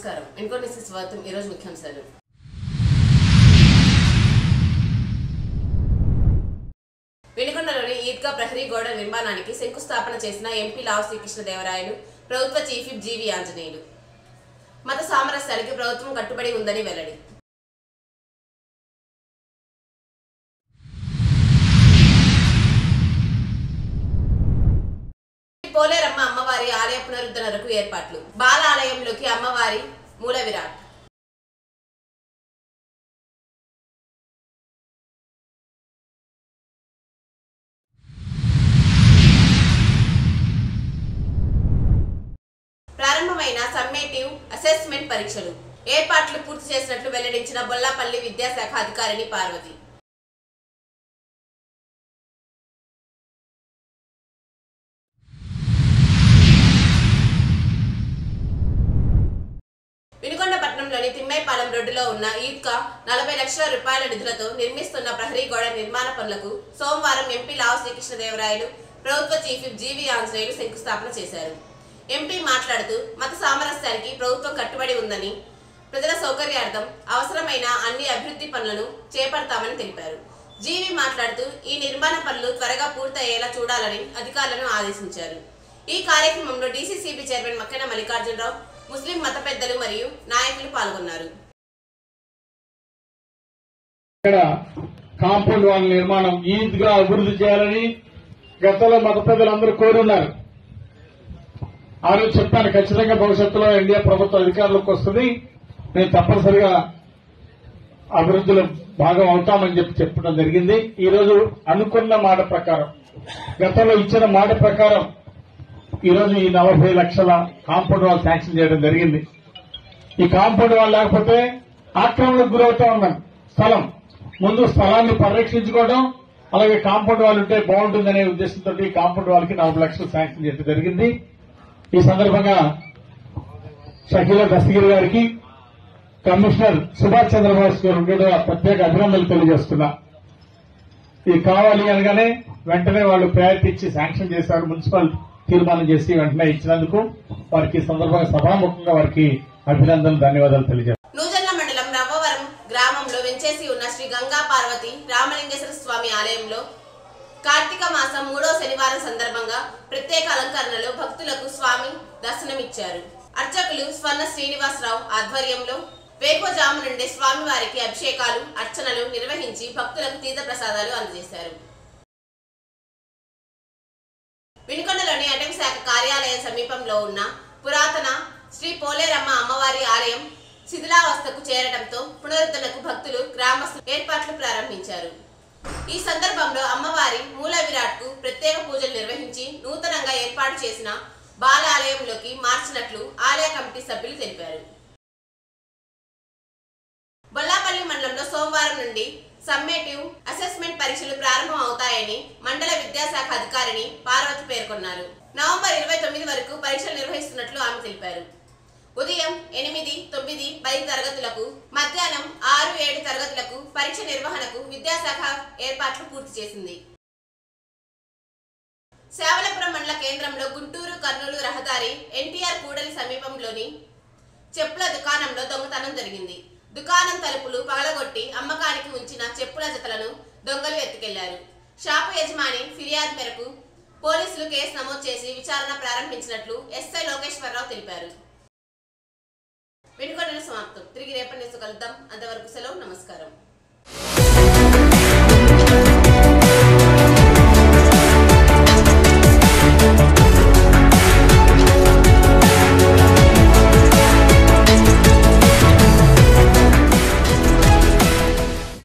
నమస్కారం. ఇంకోటి స్వాగతం. ఈ రోజు ముఖ్యాంశాలు. వినుకొండలోని ఈద్గా ప్రహరీ గోడ నిర్మాణానికి శంకుస్థాపన చేసిన ఎంపీ లావు శ్రీకృష్ణదేవరాయలు, ప్రభుత్వ చీఫ్ విప్ జీవి ఆంజనేయులు. మత సామరస్యానికి ప్రభుత్వం కట్టుబడి ఉందని వెల్లడి. పోలేరమ్మ అమ్మవారి ఆలయ పునరుద్ధరణకు ఏర్పాట్లు. బాలాలయంలోకి అమ్మవారి మూల విరాట్. ప్రారంభమైన సమ్మేటివ్ అసెస్మెంట్ పరీక్షలు ఏర్పాట్లు పూర్తి చేసినట్లు వెల్లడించిన బొల్లాపల్లి విద్యాశాఖ అధికారిని పార్వతి. వినుకొండపట్నంలోని తిమ్మైపాలెం రోడ్డులో ఉన్న ఈద్గా 40 లక్షల రూపాయల నిధులతో నిర్మిస్తున్న ప్రహరీ గోడ నిర్మాణ పనులకు సోమవారం ఎంపీ లావు శ్రీకృష్ణదేవరాయలు, ప్రభుత్వ చీఫ్ విప్ జీవి ఆంజనేయులు శంకుస్థాపన చేశారు. ఎంపీ మాట్లాడుతూ మత సామరస్యానికి ప్రభుత్వం కట్టుబడి ఉందని, ప్రజల సౌకర్యార్థం అవసరమైన అన్ని అభివృద్ధి పనులను చేపడతామని తెలిపారు. జీవి మాట్లాడుతూ ఈ నిర్మాణ పనులు త్వరగా పూర్తయ్యేలా చూడాలని అధికారులను ఆదేశించారు. ఈ కార్యక్రమంలో డీసీసీబీ చైర్మన్ మక్కెన మల్లికార్జునరావు, ముస్లిం మత పెద్దలు మరియు నాయకులు పాల్గొన్నారు. ఇక్కడ కాంపౌండ్ వాల్ నిర్మాణం ఈద్గా అభివృద్ధి చేయాలని గతంలో మత పెద్దలందరూ కోరున్నారు. ఆ రోజు చెప్పాను, ఖచ్చితంగా భవిష్యత్తులో ఎన్డీఏ ప్రభుత్వ అధికారులకు వస్తుంది, మేము తప్పనిసరిగా అభివృద్ధిలో భాగం అవుతామని చెప్పడం జరిగింది. ఈ రోజు అనుకున్న మాట ప్రకారం, గతంలో ఇచ్చిన మాట ప్రకారం ఈ రోజు ఈ 40 లక్షల కాంపౌండ్ వాల్ శాంక్షన్ చేయడం జరిగింది. ఈ కాంపౌండ్ వాల్ లేకపోతే ఆక్రమణకు గురవుతా ఉన్నాం. ముందు స్థలాన్ని పరిరక్షించుకోవడం, అలాగే కాంపౌండ్ వాల్ ఉంటే బాగుంటుందనే ఉద్దేశంతో ఈ కాంపౌండ్ వాల్ కి 40 లక్షలు శాంక్షన్ చేయడం జరిగింది. ఈ సందర్భంగా షకీలా దస్తగిరి గారికి, కమిషనర్ సుభాష్ చంద్రబోస్ గారు కూడా ప్రత్యేక అభినందనలు తెలియజేస్తున్నా. ఇది కావాలి అనగానే వెంటనే వాళ్ళు ప్రయారిటీ ఇచ్చి శాంక్షన్ చేశారు. మున్సిపల్ తీర్మానం చేసి వెంటనే ఇచ్చినందుకు వారికి సందర్భంగా సభాముఖంగా వారికి అభినందనలు, ధన్యవాదాలు తెలియజేస్తారు. నూజెండ్ల మండలం రవ్వవరం గ్రామంలో వెంచేసి ఉన్న శ్రీ గంగా పార్వతి రామలింగేశ్వర స్వామి ఆలయంలో కార్తీక మాసం 3వ శనివారం సందర్భంగా ప్రత్యేక అలంకరణలో భక్తులకు స్వామి దర్శనమిచ్చారు. అర్చకులు స్వర్ణ శ్రీనివాసరావు ఆధ్వర్యంలో వేకువజాము నుండి స్వామివారికి అభిషేకాలు, అర్చనలు నిర్వహించి భక్తులకు తీర్థ ప్రసాదాలు అందజేశారు. వినుకొండలోని అటవీ శాఖ కార్యాలయం సమీపంలో ఉన్న పురాతన శ్రీ పోలేరమ్మ అమ్మవారి ఆలయం శిథిలావస్థకు చేరడంతో పునరుద్ధరణకు భక్తులు, గ్రామస్తులు ఏర్పాట్లు ప్రారంభించారు. ఈ సందర్భంలో అమ్మవారి మూల విరాట్ కు ప్రత్యేక పూజలు నిర్వహించి నూతనంగా ఏర్పాటు చేసిన బాలాలయంలోకి మార్చినట్లు ఆలయ కమిటీ సభ్యులు తెలిపారు. బొల్లాపల్లి మండలంలో సోమవారం నుండి సమ్మేటివ్ అసెస్మెంట్ పరీక్షలు ప్రారంభం అవుతాయని మండల విద్యాశాఖ అధికారిని పార్వతి పేర్కొన్నారు. నవంబర్ 29 వరకు పరీక్షలు నిర్వహిస్తున్నట్లు ఆమె తెలిపారు. ఉదయం 8, 9, 10 తరగతులకు, మధ్యాహ్నం 6, 7 తరగతులకు పరీక్ష నిర్వహణకు విద్యాశాఖ ఏర్పాట్లు పూర్తి చేసింది. శావలపురం మండల కేంద్రంలో గుంటూరు కర్నూలు రహదారి ఎన్టీఆర్ కూడలి సమీపంలోని చెప్పుల దుకాణంలో దొంగతనం జరిగింది. దుకాణం తలుపులు పగలగొట్టి అమ్మకానికి ఉంచిన చెప్పుల జతలను దొంగలు ఎత్తుకెళ్లారు. షాపు యజమాని ఫిర్యాదు మేరకు పోలీసులు కేసు నమోదు చేసి విచారణ ప్రారంభించినట్లు ఎస్ఐ లోకేశ్వరరావు తెలిపారు. వినుకొండలో సమాప్తం. తిరిగి రేపటి న్యూస్ కలుద్దాం. అంతవరకు సెలవు. నమస్కారం.